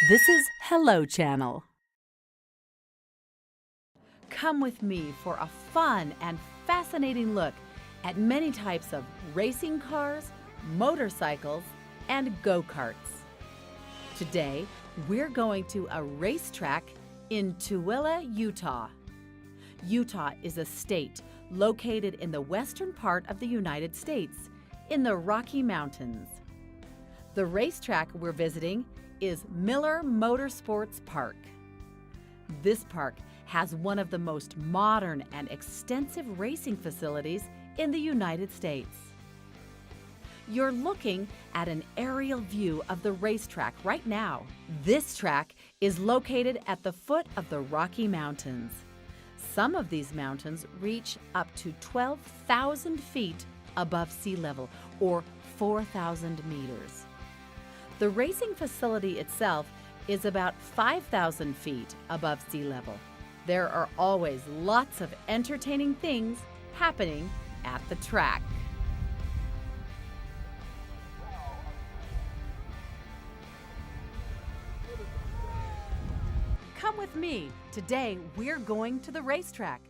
This is Hello Channel. Come with me for a fun and fascinating look at many types of racing cars, motorcycles, and go-karts. Today, we're going to a racetrack in Tooele, Utah. Utah is a state located in the western part of the United States, in the Rocky Mountains. The racetrack we're visiting is Miller Motorsports Park. This park has one of the most modern and extensive racing facilities in the United States. You're looking at an aerial view of the racetrack right now. This track is located at the foot of the Rocky Mountains. Some of these mountains reach up to 12,000 feet above sea level, or 4,000 meters. The racing facility itself is about 5,000 feet above sea level. There are always lots of entertaining things happening at the track. Come with me. Today we're going to the racetrack.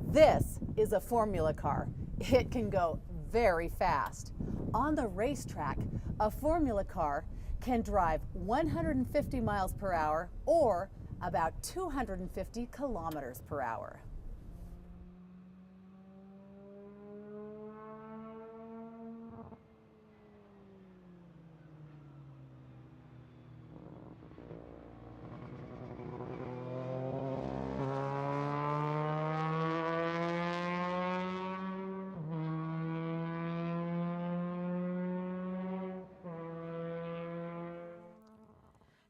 This is a formula car. It can go very fast. On the racetrack, a formula car can drive 150 miles per hour or about 250 kilometers per hour.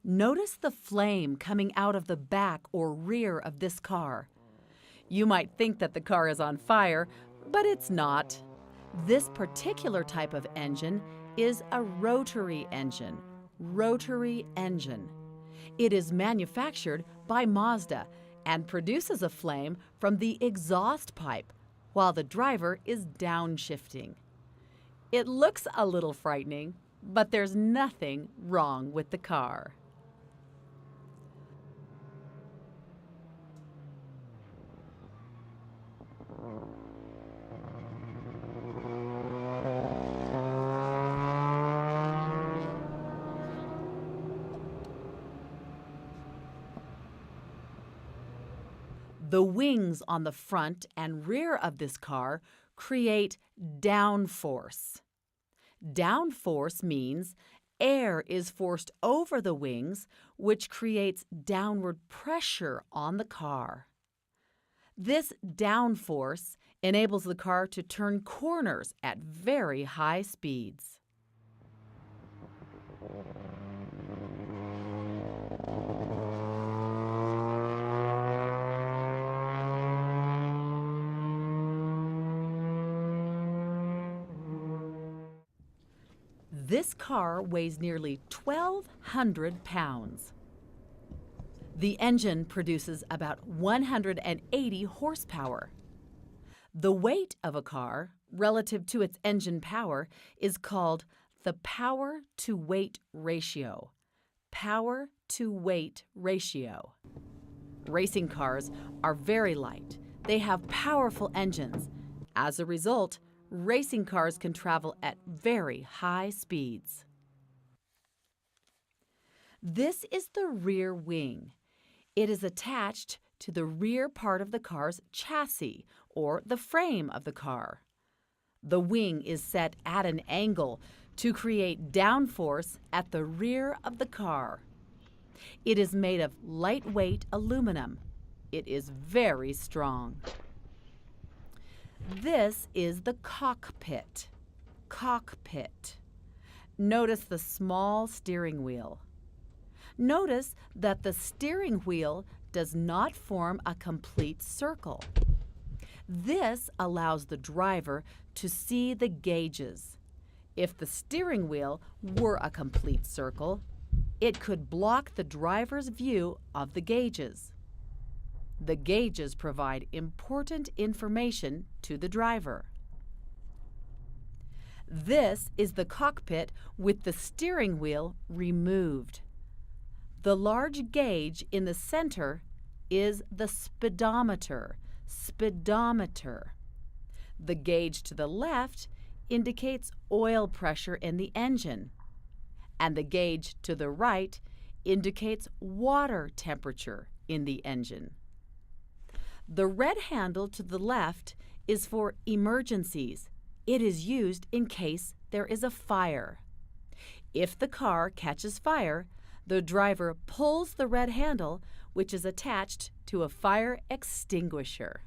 Notice the flame coming out of the back or rear of this car. You might think that the car is on fire, but it's not. This particular type of engine is a rotary engine. Rotary engine. It is manufactured by Mazda and produces a flame from the exhaust pipe while the driver is downshifting. It looks a little frightening, but there's nothing wrong with the car. The wings on the front and rear of this car create downforce. Downforce means air is forced over the wings, which creates downward pressure on the car. This downforce enables the car to turn corners at very high speeds. This car weighs nearly 1,200 pounds. The engine produces about 180 horsepower. The weight of a car relative to its engine power is called the power-to-weight ratio. Power-to-weight ratio. Racing cars are very light. They have powerful engines. As a result, racing cars can travel at very high speeds. This is the rear wing. It is attached to the rear part of the car's chassis, or the frame of the car. The wing is set at an angle to create downforce at the rear of the car. It is made of lightweight aluminum. It is very strong. This is the cockpit. Cockpit. Notice the small steering wheel. Notice that the steering wheel does not form a complete circle. This allows the driver to see the gauges. If the steering wheel were a complete circle, it could block the driver's view of the gauges. The gauges provide important information to the driver. This is the cockpit with the steering wheel removed. The large gauge in the center is the speedometer. Speedometer. The gauge to the left indicates oil pressure in the engine, and the gauge to the right indicates water temperature in the engine. The red handle to the left is for emergencies. It is used in case there is a fire. If the car catches fire, the driver pulls the red handle, which is attached to a fire extinguisher.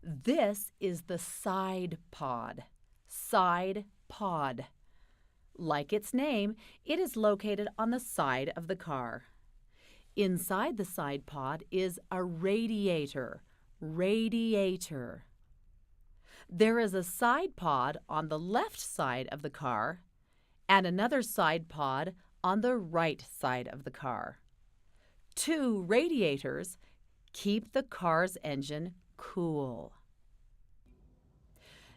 This is the side pod. Side pod. Like its name, it is located on the side of the car. Inside the side pod is a radiator. Radiator. There is a side pod on the left side of the car and another side pod on the right side of the car. Two radiators keep the car's engine cool.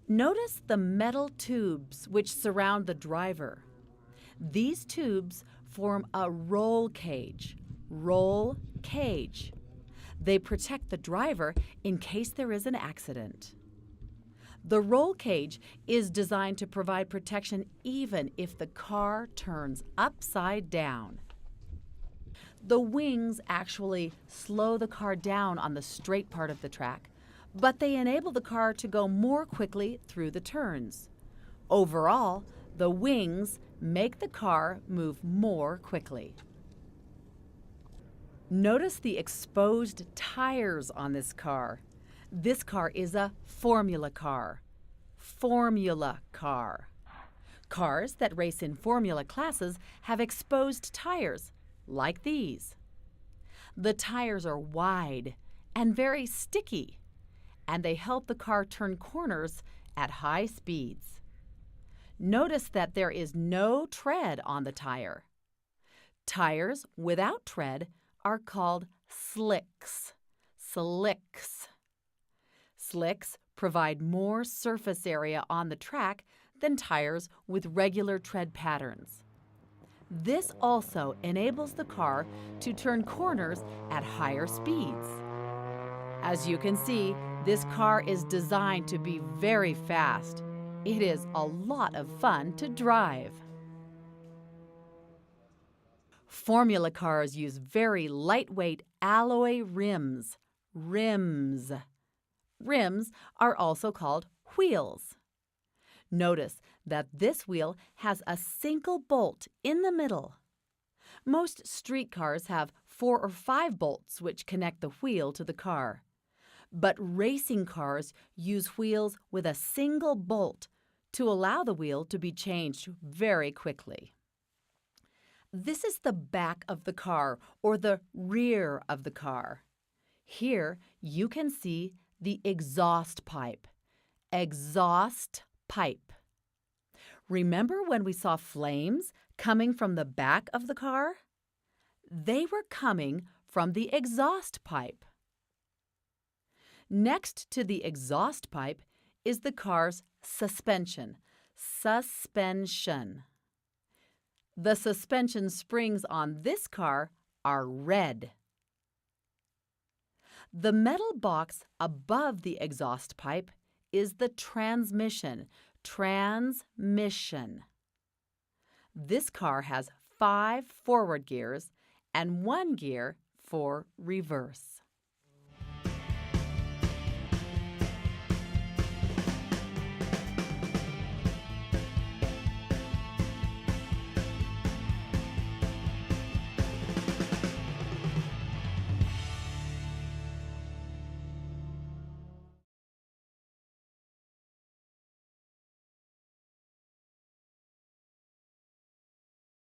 Notice the metal tubes which surround the driver. These tubes form a roll cage. Roll cage. They protect the driver in case there is an accident. The roll cage is designed to provide protection even if the car turns upside down. The wings actually slow the car down on the straight part of the track, but they enable the car to go more quickly through the turns. Overall, the wings make the car move more quickly. Notice the exposed tires on this car. This car is a formula car. Formula car. Cars that race in formula classes have exposed tires, like these. The tires are wide and very sticky, and they help the car turn corners at high speeds. Notice that there is no tread on the tire. Tires without tread are called slicks. Slicks. Slicks provide more surface area on the track than tires with regular tread patterns. This also enables the car to turn corners at higher speeds. As you can see, this car is designed to be very fast. It is a lot of fun to drive. Formula cars use very lightweight alloy rims. Rims. Rims are also called wheels. Notice that this wheel has a single bolt in the middle. Most street cars have 4 or 5 bolts which connect the wheel to the car. But racing cars use wheels with a single bolt to allow the wheel to be changed very quickly. This is the back of the car or the rear of the car. Here you can see the exhaust pipe. Exhaust pipe. Remember when we saw flames coming from the back of the car? They were coming from the exhaust pipe. Next to the exhaust pipe is the car's suspension. Suspension. The suspension springs on this car are red. The metal box above the exhaust pipe is the transmission. Transmission. This car has 5 forward gears and 1 gear for reverse.